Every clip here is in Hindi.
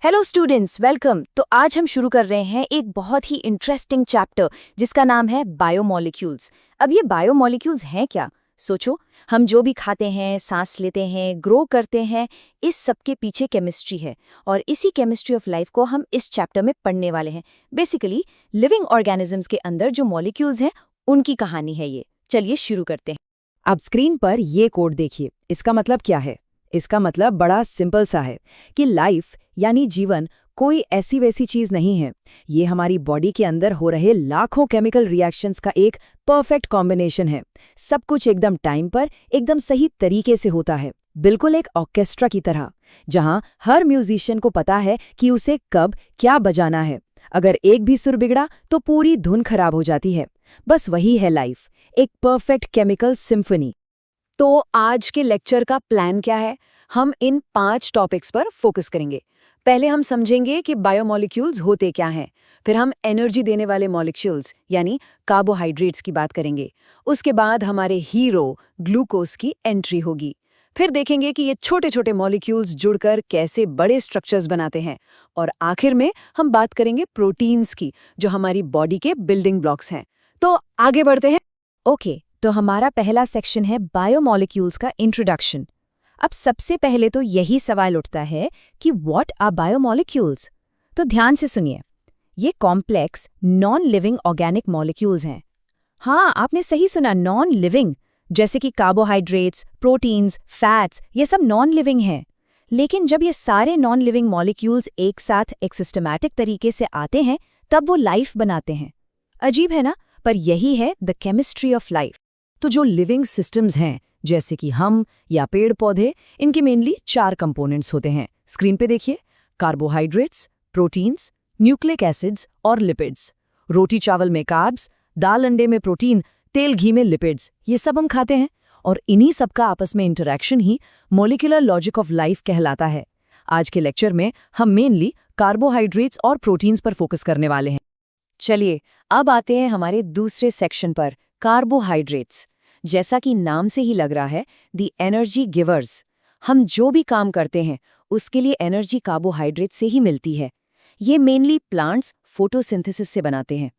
Hello students, welcome. तो आज हम शुरू कर रहे हैं एक बहुत ही इंटरेस्टिंग चैप्टर जिसका नाम है बायोमोलिक्यूल्स। अब ये बायोमोलिक्यूल्स हैं क्या? सोचो, हम जो भी खाते हैं, सांस लेते हैं, ग्रो करते हैं, इस सब के पीछे केमिस्ट्री है और इसी केमिस्ट्री ऑफ लाइफ को हम इस चैप्टर में पढ़ने वाले हैं। बेसिकली लिविंग ऑर्गेनिजम्स के अंदर जो मॉलिक्यूल्स हैं उनकी कहानी है ये। चलिए शुरू करते हैं। अब स्क्रीन पर ये कोड देखिए। इसका मतलब क्या है? इसका मतलब बड़ा सिंपल सा है कि लाइफ यानी जीवन कोई ऐसी वैसी चीज नहीं है। ये हमारी बॉडी के अंदर हो रहे लाखों केमिकल रिएक्शंस का एक परफेक्ट कॉम्बिनेशन है। सब कुछ एकदम टाइम पर, एकदम सही तरीके से होता है, बिल्कुल एक ऑर्केस्ट्रा की तरह, जहां हर म्यूजिशियन को पता है कि उसे कब क्या बजाना है। अगर एक भी सुर बिगड़ा तो पूरी धुन खराब हो जाती है। बस वही है लाइफ, एक परफेक्ट केमिकल सिम्फनी। तो आज के लेक्चर का प्लान क्या है? हम इन 5 टॉपिक्स पर फोकस करेंगे। पहले हम समझेंगे कि बायोमोलिक्यूल्स होते क्या हैं। फिर हम एनर्जी देने वाले मॉलिक्यूल्स यानी कार्बोहाइड्रेट्स की बात करेंगे। उसके बाद हमारे हीरो ग्लूकोज की एंट्री होगी। फिर देखेंगे कि ये छोटे छोटे मॉलिक्यूल्स जुड़कर कैसे बड़े स्ट्रक्चर्स बनाते हैं। और आखिर में हम बात करेंगे प्रोटीन्स की, जो हमारी बॉडी के बिल्डिंग ब्लॉक्स हैं। तो आगे बढ़ते हैं। ओके, तो हमारा पहला सेक्शन है बायोमोलिक्यूल्स का इंट्रोडक्शन। अब सबसे पहले तो यही सवाल उठता है कि व्हाट आर बायोमोलिक्यूल्स? तो ध्यान से सुनिए, ये complex non living organic molecules हैं। हाँ, आपने सही सुना, नॉन लिविंग। जैसे कि कार्बोहाइड्रेट्स, प्रोटीन्स, फैट्स, ये सब नॉन लिविंग हैं। लेकिन जब ये सारे नॉन लिविंग मॉलिक्यूल्स एक साथ एक सिस्टमैटिक तरीके से आते हैं, तब वो लाइफ बनाते हैं। अजीब है ना? पर यही है द केमिस्ट्री ऑफ लाइफ। तो जो लिविंग सिस्टम्स हैं, जैसे कि हम या पेड़ पौधे, इनके मेनली 4 कंपोनेंट्स होते हैं। स्क्रीन पे देखिए, कार्बोहाइड्रेट्स, प्रोटीन्स, न्यूक्लिक एसिड्स और लिपिड्स। रोटी चावल में कार्ब्स, दाल अंडे में प्रोटीन, तेल घी में लिपिड्स, ये सब हम खाते हैं और इन्हीं सब का आपस में interaction he molecular logic of life कहलाता है। आज के लेक्चर में हम मेनली कार्बोहाइड्रेट्स और प्रोटीन्स पर फोकस करने वाले हैं। चलिए अब आते हैं हमारे दूसरे सेक्शन पर, कार्बोहाइड्रेट्स। जैसा कि नाम से ही लग रहा है, द एनर्जी गिवर्स। हम जो भी काम करते हैं उसके लिए एनर्जी कार्बोहाइड्रेट से ही मिलती है। ये मेनली प्लांट्स फोटोसिंथेसिस से बनाते हैं।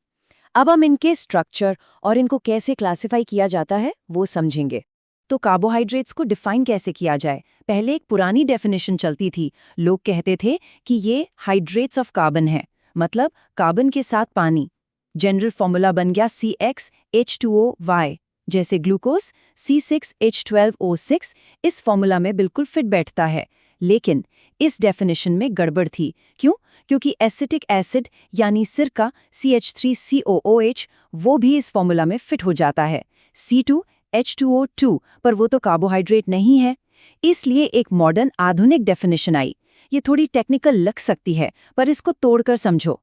अब हम इनके स्ट्रक्चर और इनको कैसे क्लासिफाई किया जाता है वो समझेंगे। तो कार्बोहाइड्रेट्स को डिफाइन कैसे किया जाए? पहले एक पुरानी डेफिनेशन चलती थी। लोग कहते थे कि ये हाइड्रेट्स ऑफ कार्बन है, मतलब कार्बन के साथ पानी। जनरल फॉर्मूला बन गया CxH2OY, जैसे ग्लूकोज C6H12O6 इस फॉर्मूला में बिल्कुल फिट बैठता है। लेकिन इस डेफिनेशन में गड़बड़ थी। क्यों? क्योंकि एसिटिक एसिड यानी सिरका CH3COOH वो भी इस फॉर्मूला में फिट हो जाता है C2H2O2, पर वो तो कार्बोहाइड्रेट नहीं है। इसलिए एक मॉडर्न आधुनिक डेफिनेशन आई। ये थोड़ी टेक्निकल लग सकती है, पर इसको तोड़कर समझो।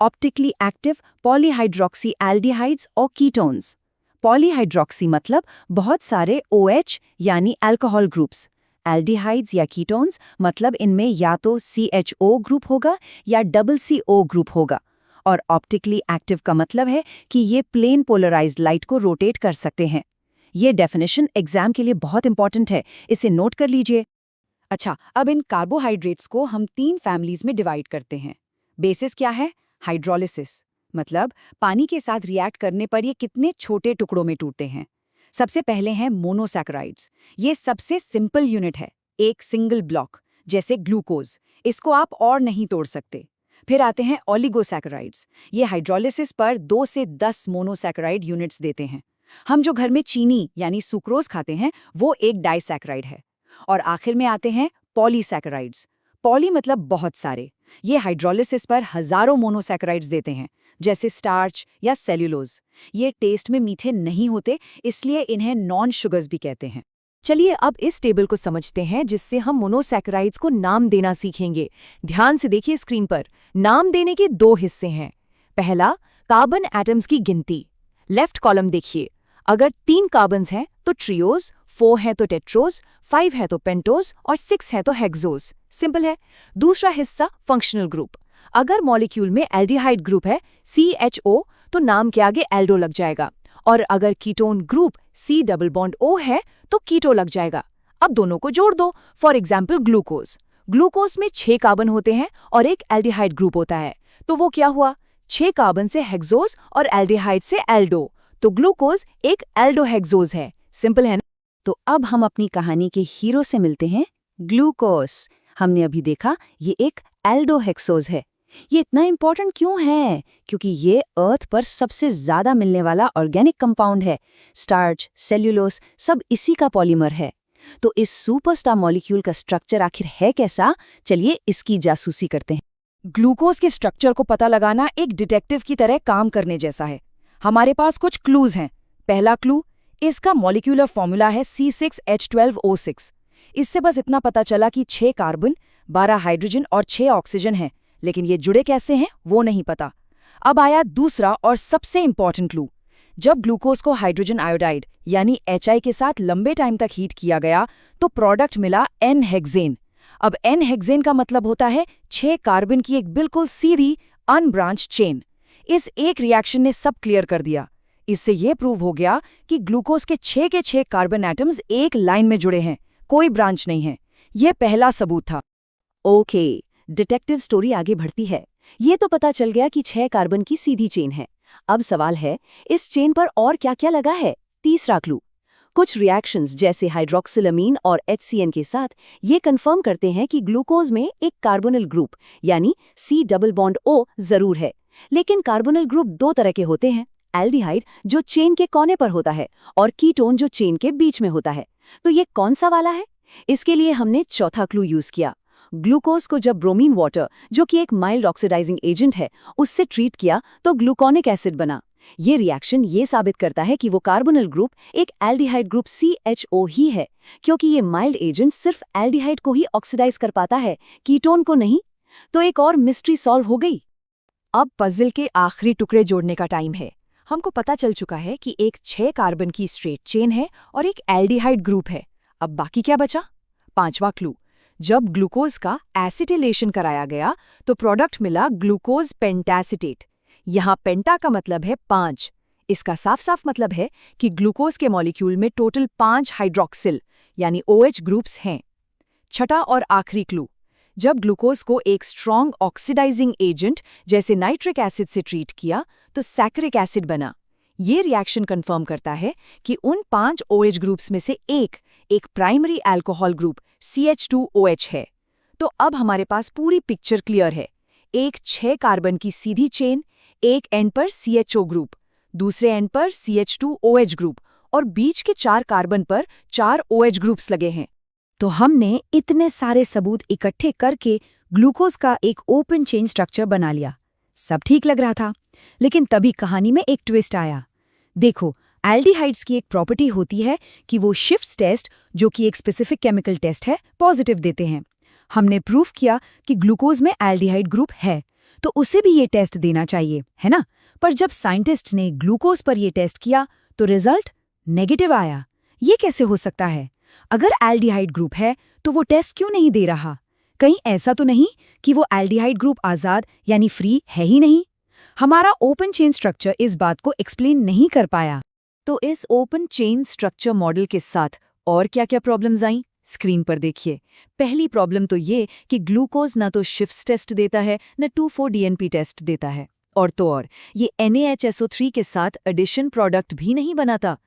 ऑप्टिकली एक्टिव पॉलीहाइड्रोक्सी एल्डिहाइड्स और कीटोन्स। पॉलीहाइड्रोक्सी मतलब बहुत सारे OH यानी अल्कोहल ग्रुप्स। एल्डिहाइड्स या कीटोन्स मतलब इनमें या तो CHO ग्रुप होगा या CO ग्रुप होगा। और ऑप्टिकली एक्टिव का मतलब है कि ये प्लेन पोलराइज्ड लाइट को रोटेट कर सकते हैं। ये डेफिनेशन एग्जाम के लिए बहुत इंपॉर्टेंट है, इसे नोट कर लीजिए। अच्छा, अब इन कार्बोहाइड्रेट्स को हम 3 फैमिलीज में डिवाइड करते हैं। बेसिस क्या है? हाइड्रोलिसिस, मतलब पानी के साथ रिएक्ट करने पर ये कितने छोटे टुकड़ों में टूटते हैं। सबसे पहले हैं मोनोसैकेराइड्स। ये सबसे सिंपल यूनिट है, एक सिंगल ब्लॉक, जैसे ग्लूकोज। इसको आप और नहीं तोड़ सकते। फिर आते हैं ओलिगोसैकेराइड्स। ये हाइड्रोलिसिस पर 2 से 10 मोनोसैकेराइड यूनिट्स देते हैं। हम जो घर में चीनी यानी सुक्रोज खाते हैं वो एक डाइसैकेराइड है। और आखिर में आते हैं पॉलीसैकेराइड्स। पॉली मतलब बहुत सारे। ये हाइड्रोलिसिस पर हजारों मोनोसैकेराइड्स देते हैं, जैसे स्टार्च या सेल्यूलोज। ये टेस्ट में मीठे नहीं होते, इसलिए इन्हें नॉन शुगर्स भी कहते हैं। चलिए अब इस टेबल को समझते हैं, जिससे हम मोनोसैकेराइड्स को नाम देना सीखेंगे। ध्यान से देखिए स्क्रीन पर। नाम देने के 2 हिस्से हैं। पहला, कार्बन एटम्स की गिनती। लेफ्ट कॉलम देखिए। अगर 3 कार्बन्स हैं तो ट्रियोज, 4 है तो टेट्रोज, 5 है तो पेंटोज और 6 है तो हेक्सोज। सिंपल है। दूसरा हिस्सा, फंक्शनल ग्रुप। अगर मॉलिक्यूल में एल्डिहाइड ग्रुप है CHO, तो नाम के आगे एल्डो लग जाएगा। और अगर ketone group C double bond O है तो कीटो लग जाएगा। अब दोनों को जोड़ दो, फॉर एग्जाम्पल ग्लूकोज। ग्लूकोज में 6 कार्बन होते हैं और एक एल्डिहाइड ग्रुप होता है। तो वो क्या हुआ, 6 कार्बन से हेक्सोज और एल्डिहाइड से एल्डो, तो ग्लूकोज एक एल्डोहेक्सोज है। सिंपल है ना? तो अब हम अपनी कहानी के हीरो से मिलते हैं, ग्लूकोज। हमने अभी देखा ये एक एल्डोहेक्सोज है। ये इतना इंपॉर्टेंट क्यों है? क्योंकि ये अर्थ पर सबसे ज्यादा मिलने वाला ऑर्गेनिक कंपाउंड है। स्टार्च, सेल्यूलोस सब इसी का पॉलीमर है। तो इस सुपरस्टार मॉलिक्यूल का स्ट्रक्चर आखिर है कैसा? चलिए इसकी जासूसी करते हैं। ग्लूकोज के स्ट्रक्चर को पता लगाना एक डिटेक्टिव की तरह काम करने जैसा है। हमारे पास कुछ क्लूज हैं। पहला क्लू, इसका मॉलिक्यूलर फॉर्मूला है C6H12O6। इससे बस इतना पता चला कि 6 कार्बन, 12 हाइड्रोजन और 6 ऑक्सीजन हैं, लेकिन ये जुड़े कैसे हैं वो नहीं पता। अब आया दूसरा और सबसे इंपॉर्टेंट क्लू। जब ग्लूकोज को हाइड्रोजन आयोडाइड यानी HI के साथ लंबे टाइम तक हीट किया गया तो प्रोडक्ट मिला N-हेक्सेन। अब N-हेक्सेन का मतलब होता है 6 कार्बन की एक बिल्कुल सीधी अनब्रांच चेन। इस एक रिएक्शन ने सब क्लियर कर दिया। इससे यह प्रूव हो गया कि ग्लूकोज के 6 कार्बन एटम्स एक लाइन में जुड़े हैं, कोई ब्रांच नहीं है। यह पहला सबूत था। ओके, डिटेक्टिव स्टोरी आगे बढ़ती है। ये तो पता चल गया कि 6 कार्बन की सीधी चेन है। अब सवाल है, इस चेन पर और क्या-क्या लगा है? तीसरा क्लू, कुछ रिएक्शंस जैसे हाइड्रोक्सिलामीन और HCN के साथ ये कंफर्म करते हैं कि ग्लूकोज में एक कार्बोनिल ग्रुप यानी C+O जरूर है। लेकिन कार्बोनिल ग्रुप 2 तरह के होते हैं, एल्डिहाइड जो चेन के कोने पर होता है और कीटोन जो चेन के बीच में होता है। तो ये कौन सा वाला है? इसके लिए हमने चौथा क्लू यूज किया। ग्लूकोज को जब ब्रोमीन वाटर, जो कि एक माइल्ड ऑक्सीडाइजिंग एजेंट है, उससे ट्रीट किया तो ग्लूकोनिक एसिड बना। ये रिएक्शन ये साबित करता है कि वो कार्बोनिल ग्रुप एक एल्डिहाइड ग्रुप CHO ही है, क्योंकि ये माइल्ड एजेंट सिर्फ एल्डिहाइड को ही ऑक्सीडाइज कर पाता है, कीटोन को नहीं। तो एक और मिस्ट्री सॉल्व हो गई। अब पजल के आखिरी टुकड़े जोड़ने का टाइम है। हमको पता चल चुका है कि एक 6 कार्बन की स्ट्रेट चेन है और एक एल्डिहाइड ग्रुप है। अब बाकी क्या बचा? पांचवा क्लू, जब ग्लूकोज का एसिटिलेशन कराया गया तो प्रोडक्ट मिला ग्लूकोज पेंटासिटेट। यहाँ पेंटा का मतलब है 5। इसका साफ साफ मतलब है कि ग्लूकोज के मॉलिक्यूल में टोटल 5 हाइड्रोक्सिल यानी OH ग्रुप्स हैं। छठा और आखिरी क्लू, जब ग्लूकोज को एक स्ट्रॉन्ग ऑक्सीडाइजिंग एजेंट जैसे नाइट्रिक एसिड से ट्रीट किया तो सैक्रिक एसिड बना। ये रिएक्शन कंफर्म करता है कि उन 5 OH ग्रुप्स में से एक प्राइमरी अल्कोहल ग्रुप CH2OH है। तो अब हमारे पास पूरी पिक्चर क्लियर है। एक 6 कार्बन की सीधी चेन, एक एंड पर CHO ग्रुप, दूसरे एंड पर CH2OH ग्रुप और बीच के 4 कार्बन पर 4 OH ग्रुप्स लगे हैं। तो हमने इतने सारे सबूत इकट्ठे करके ग्लूकोज का एक ओपन चेन स्ट्रक्चर बना लिया। सब ठीक लग रहा था, लेकिन तभी कहानी में एक ट्विस्ट आया। देखो, एल्डिहाइड्स की एक प्रॉपर्टी होती है कि वो शिफ्ट्स टेस्ट, जो कि एक स्पेसिफिक केमिकल टेस्ट है, पॉजिटिव देते हैं। हमने प्रूफ किया कि ग्लूकोज में एल्डिहाइड ग्रुप है, तो उसे भी ये टेस्ट देना चाहिए, है ना? पर जब साइंटिस्ट ने ग्लूकोज पर ये टेस्ट किया तो रिजल्ट नेगेटिव आया। ये कैसे हो सकता है? अगर एल्डिहाइड ग्रुप है तो वो टेस्ट क्यों नहीं दे रहा? कहीं ऐसा तो नहीं कि वो एल्डिहाइड ग्रुप आज़ाद यानी फ्री है ही नहीं? हमारा ओपन चेन स्ट्रक्चर इस बात को एक्सप्लेन नहीं कर पाया। तो इस ओपन चेन स्ट्रक्चर मॉडल के साथ और क्या-क्या प्रॉब्लम्स आई? स्क्रीन पर देखिए। पहली प्रॉब्लम तो ये कि ग्लूकोज ना तो शिफ्ट्स टेस्ट देता है, न 2,4-DNP टेस्ट देता है। और तो और, ये NaHSO3 के साथ एडिशन प्रोडक्ट भी नहीं बनाता।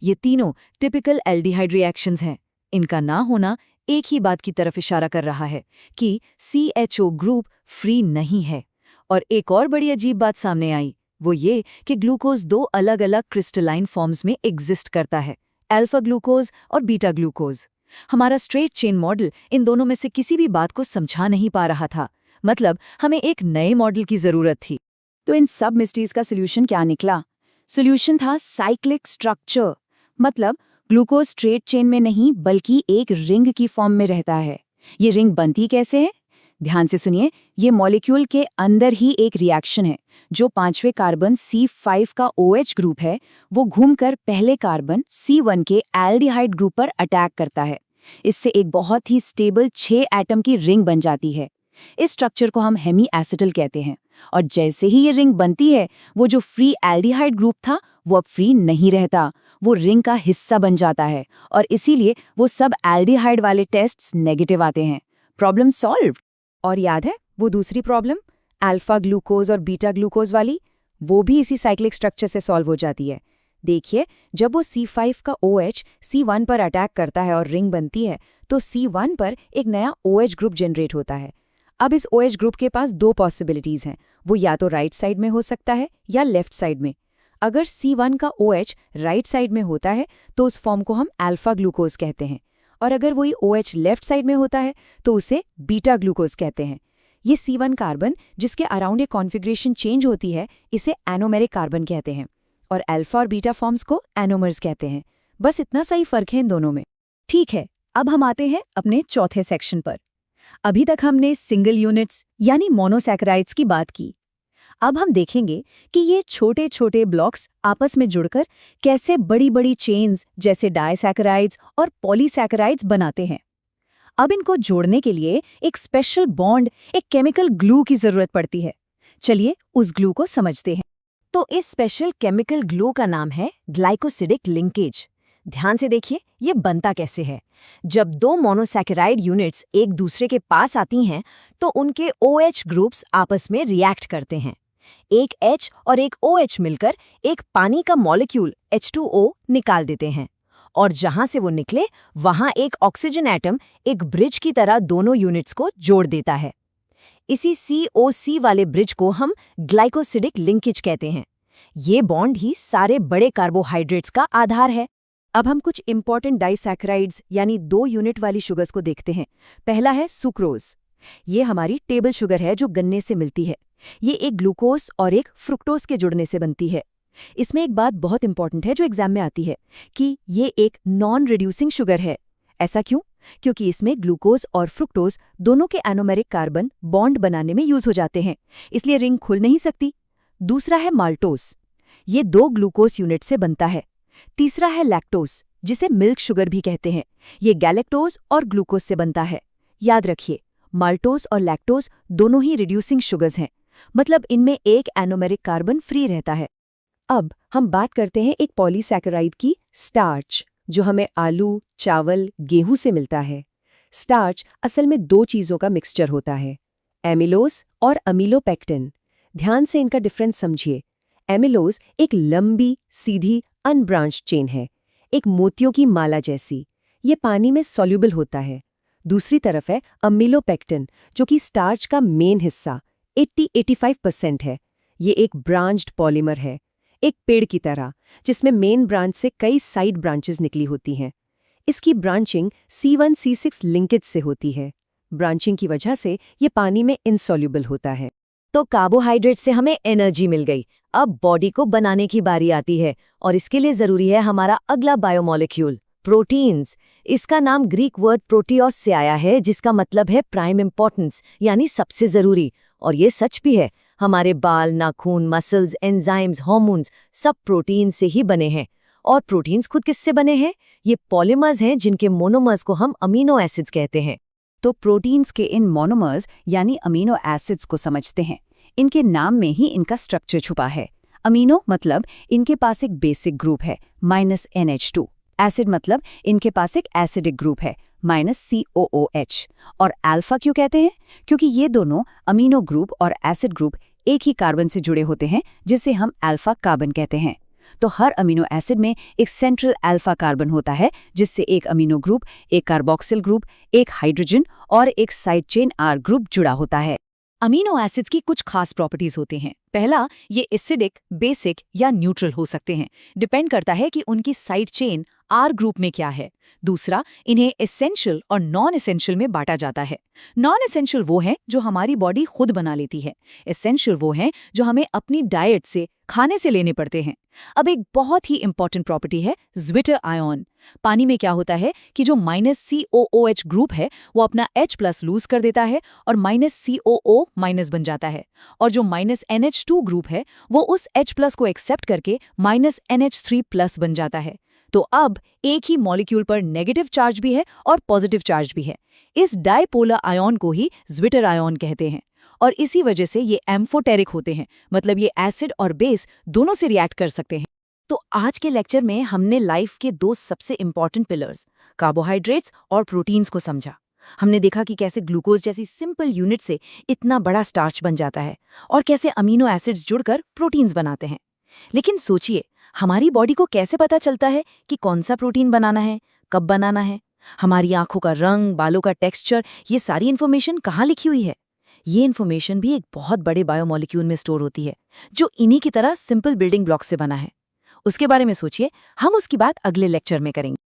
ये तीनों टिपिकल एल्डिहाइड रिएक्शंस हैं। इनका ना होना एक ही बात की तरफ इशारा कर रहा है कि CHO ग्रुप फ्री नहीं है। और एक और बड़ी अजीब बात सामने आई, वो ये कि ग्लूकोज 2 अलग-अलग क्रिस्टलाइन फॉर्म्स में एग्जिस्ट करता है, अल्फा ग्लूकोज और बीटा ग्लूकोज। हमारा स्ट्रेट चेन मॉडल इन दोनों में से किसी भी बात को समझा नहीं पा रहा था। मतलब हमें एक नए मॉडल की जरूरत थी। तो इन सब मिस्ट्रीज का सोल्यूशन क्या निकला? सोल्यूशन था साइक्लिक स्ट्रक्चर। मतलब ग्लूकोज स्ट्रेट चेन में नहीं बल्कि एक रिंग की फॉर्म में रहता है। ये रिंग बनती कैसे है? ध्यान से सुनिए, ये मॉलिक्यूल के अंदर ही एक रिएक्शन है। जो 5वें कार्बन C5 का OH ग्रुप है, वो घूमकर पहले कार्बन C1 के एल्डिहाइड ग्रुप पर अटैक करता है। इससे एक बहुत ही स्टेबल 6 एटम की रिंग बन जाती है। इस स्ट्रक्चर को हम हेमी एसिटल कहते हैं। और जैसे ही ये रिंग बनती है, वो जो फ्री एल्डिहाइड ग्रुप था वो अब फ्री नहीं रहता, वो रिंग का हिस्सा बन जाता है और इसीलिए वो सब एल्डिहाइड वाले टेस्ट्स नेगेटिव आते हैं। Problem solve. और याद है वो दूसरी प्रॉब्लम, अल्फा ग्लूकोज और बीटा ग्लूकोज वाली? वो भी इसी साइक्लिक स्ट्रक्चर से सॉल्व हो जाती है। देखिए, जब वो C5 का OH C1 पर अटैक करता है और रिंग बनती है, तो C1 पर एक नया OH ग्रुप जनरेट होता है। अब इस OH ग्रुप के पास दो पॉसिबिलिटीज हैं, वो या तो राइट साइड में हो सकता है या लेफ्ट साइड में। अगर C1 का OH राइट साइड में होता है तो उस फॉर्म को हम अल्फा ग्लूकोज कहते हैं, और अगर वही OH लेफ्ट साइड में होता है तो उसे बीटा ग्लूकोज कहते हैं। ये C1 कार्बन जिसके अराउंड ये कॉन्फ़िगरेशन चेंज होती है, इसे एनोमेरिक कार्बन कहते हैं, और अल्फा और बीटा फॉर्म्स को एनोमर्स कहते हैं। बस इतना सा ही फर्क है इन दोनों में। ठीक है, अब हम आते हैं अपने चौथे सेक्शन पर। अभी तक हमने सिंगल यूनिट्स यानी मोनोसैकेराइड्स की बात की। अब हम देखेंगे कि ये छोटे छोटे ब्लॉक्स आपस में जुड़कर कैसे बड़ी बड़ी चेन्स जैसे डायसैकेराइड्स और पॉलीसैकेराइड्स बनाते हैं। अब इनको जोड़ने के लिए एक स्पेशल बॉन्ड, एक केमिकल ग्लू की जरूरत पड़ती है। चलिए उस ग्लू को समझते हैं। तो इस स्पेशल केमिकल ग्लू का नाम है ग्लाइकोसिडिक लिंकेज। ध्यान से देखिए ये बनता कैसे है। जब दो मोनोसैकेराइड यूनिट्स एक दूसरे के पास आती हैं तो उनके OH ग्रुप्स आपस में रिएक्ट करते हैं। एक H और एक OH मिलकर एक पानी का मॉलिक्यूल H2O निकाल देते हैं, और जहां से वो निकले वहां एक ऑक्सीजन एटम एक ब्रिज की तरह दोनों यूनिट्स को जोड़ देता है। इसी COC वाले ब्रिज को हम ग्लाइकोसिडिक लिंकेज कहते हैं। ये बॉन्ड ही सारे बड़े कार्बोहाइड्रेट्स का आधार है। अब हम कुछ इंपॉर्टेंट डाइसैकेराइड्स यानी 2 यूनिट वाली शुगर्स को देखते हैं। पहला है सुक्रोज। ये हमारी टेबल शुगर है जो गन्ने से मिलती है। ये एक ग्लूकोज और एक फ्रुक्टोज के जुड़ने से बनती है। इसमें एक बात बहुत इंपॉर्टेंट है जो एग्जाम में आती है कि ये एक नॉन रिड्यूसिंग शुगर है। ऐसा क्यों? क्योंकि इसमें ग्लूकोज और फ्रुक्टोज दोनों के एनोमेरिक कार्बन बॉन्ड बनाने में यूज हो जाते हैं, इसलिए रिंग खुल नहीं सकती। दूसरा है माल्टोस। ये 2 ग्लूकोज यूनिट से बनता है। तीसरा है लैक्टोज, जिसे मिल्क शुगर भी कहते हैं। ये गैलेक्टोज और ग्लूकोज से बनता है। याद रखिए, माल्टोज और लैक्टोज दोनों ही रिड्यूसिंग शुगर्स हैं, मतलब इनमें एक एनोमेरिक कार्बन फ्री रहता है। अब हम बात करते हैं एक पॉलीसैकेराइड की, स्टार्च, जो हमें आलू, चावल, गेहूं से मिलता है। स्टार्च असल में 2 चीज़ों का मिक्सचर होता है, एमिलोज और अमीलोपेक्टिन। ध्यान से इनका डिफरेंस समझिए। एमिलोज एक लंबी, सीधी, अनब्रांच्ड चेन है, एक मोतियों की माला जैसी। ये पानी में सॉल्यूबल होता है। दूसरी तरफ है अमीलोपेक्टिन, जो कि स्टार्च का मेन हिस्सा 80-85% है। ये एक ब्रांच्ड पॉलीमर है, एक पेड़ की तरह, जिसमें मेन ब्रांच से कई साइड ब्रांचेस निकली होती हैं। इसकी ब्रांचिंग C1-C6 लिंकेज से होती है। ब्रांचिंग की वजह से ये पानी में इनसॉल्यूबल होता है। तो कार्बोहाइड्रेट से हमें एनर्जी मिल गई। अब बॉडी को बनाने की बारी आती है, और इसके लिए जरूरी है हमारा अगला बायोमॉलिक्यूल, प्रोटीन्स। इसका नाम ग्रीक वर्ड प्रोटियोस से आया है, जिसका मतलब है प्राइम इंपॉर्टेंस, यानी सबसे जरूरी। और ये सच भी है। हमारे बाल, नाखून, मसल्स, एंजाइम्स, हार्मोन्स सब प्रोटीन से ही बने हैं। और प्रोटीन्स खुद किससे बने हैं? ये पॉलीमर्स हैं, जिनके मोनोमर्स को हम अमीनो एसिड्स कहते हैं। तो प्रोटीन्स के इन मोनोमर्स यानी अमीनो एसिड्स को समझते हैं। इनके नाम में ही इनका स्ट्रक्चर छुपा है। अमीनो मतलब इनके पास एक बेसिक ग्रुप है -NH2। एसिड मतलब इनके पास एक एसिडिक ग्रुप है -COOH। और अल्फा क्यों कहते हैं? क्योंकि ये दोनों अमीनो ग्रुप और एसिड ग्रुप एक ही कार्बन से जुड़े होते हैं, जिसे हम अल्फा कार्बन कहते हैं। तो हर अमीनो एसिड में एक सेंट्रल अल्फा कार्बन होता है, जिससे एक अमीनो ग्रुप, एक कार्बोक्सिल ग्रुप, एक हाइड्रोजन और एक साइड चेन R ग्रुप जुड़ा होता है। अमीनो एसिड्स की कुछ खास प्रॉपर्टीज होती हैं। पहला, ये एसिडिक, बेसिक या न्यूट्रल हो सकते हैं। डिपेंड करता है कि उनकी साइड चेन R ग्रुप में क्या है। दूसरा, इन्हें एसेंशियल और नॉन एसेंशियल में बांटा जाता है। नॉन एसेंशियल वो हैं जो हमारी बॉडी खुद बना लेती है। एसेंशियल वो हैं जो हमें अपनी डाइट से, खाने से लेने पड़ते हैं। अब एक बहुत ही इंपॉर्टेंट प्रॉपर्टी है ज्विटर आयन। पानी में क्या होता है कि जो -COOH ग्रुप है वो अपना H+ लूज कर देता है और -COO- बन जाता है, और जो -NH2 ग्रुप है वो उस H+ को एक्सेप्ट करके -NH3+ बन जाता है। तो अब एक ही मॉलिक्यूल पर नेगेटिव चार्ज भी है और पॉजिटिव चार्ज भी है। इस डायपोलर आयन को ही ज्विटर आयन कहते हैं, और इसी वजह से ये एम्फोटेरिक होते हैं, मतलब ये एसिड और बेस दोनों से रिएक्ट कर सकते हैं। तो आज के लेक्चर में हमने लाइफ के 2 सबसे इंपॉर्टेंट पिलर्स, कार्बोहाइड्रेट्स और प्रोटीन्स को समझा। हमने देखा कि कैसे ग्लूकोज जैसी सिंपल यूनिट से इतना बड़ा स्टार्च बन जाता है और कैसे अमीनो एसिड्स जुड़कर प्रोटीन्स बनाते हैं। लेकिन सोचिए, हमारी बॉडी को कैसे पता चलता है कि कौन सा प्रोटीन बनाना है, कब बनाना है? हमारी आंखों का रंग, बालों का टेक्सचर, ये सारी इन्फॉर्मेशन कहाँ लिखी हुई है? ये इन्फॉर्मेशन भी एक बहुत बड़े बायोमोलिक्यूल में स्टोर होती है, जो इन्हीं की तरह सिंपल बिल्डिंग ब्लॉक से बना है। उसके बारे में सोचिए, हम उसकी बात अगले लेक्चर में करेंगे।